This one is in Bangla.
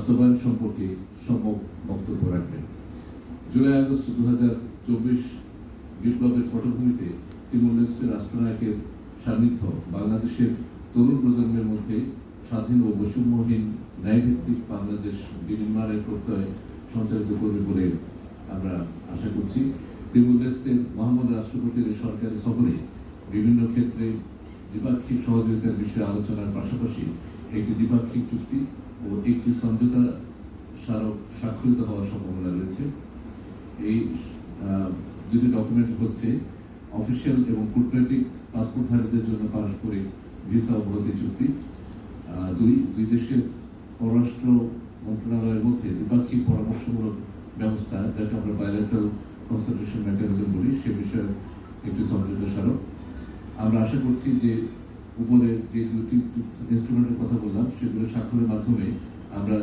বাস্তবায়ন সম্পর্কে সম্যক বক্তব্য রাখবেন। জুলাই আগস্ট 2024 বিপ্লবের পটভূমিতে তিমুর লেস্টে রাষ্ট্রনায়কের সান্নিধ্য বাংলাদেশের তরুণ প্রজন্মের মধ্যে স্বাধীন ও বৈষম্যহীন ন্যায়ভিত্তিক বাংলাদেশ বিনির্মাণের প্রত্যয় সঞ্চারিত করবে বলে আমরা আশা করছি। তিমুর লেস্টের মহামান্য রাষ্ট্রপতির সরকারি সফরে বিভিন্ন ক্ষেত্রে দ্বিপাক্ষিক সহযোগিতার বিষয়ে আলোচনার পাশাপাশি একটি দ্বিপাক্ষিক চুক্তি ও একটি সমঝোতা স্মারক স্বাক্ষরিত হওয়ার সম্ভাবনা রয়েছে। এই দুটি ডকুমেন্ট হচ্ছে অফিসিয়াল এবং কূটনৈতিক পাসপোর্টধারীদের জন্য পারস্পরিক ভিসা অবরোধী চুক্তি, দুই দেশের পররাষ্ট্র মন্ত্রণালয়ের মধ্যে দ্বিপাক্ষিক পরামর্শমূলক ব্যবস্থা, যাকে আমরা বায়োলেটারাল কনসালটেশন মেকানিজম বলি, সে বিষয়ে একটি সমঝোতা স্মারক। আমরা আশা করছি যে উপরে যে দুটি ইনস্ট্রুমেন্টের কথা বললাম সেগুলো স্বাক্ষরের মাধ্যমে আমরা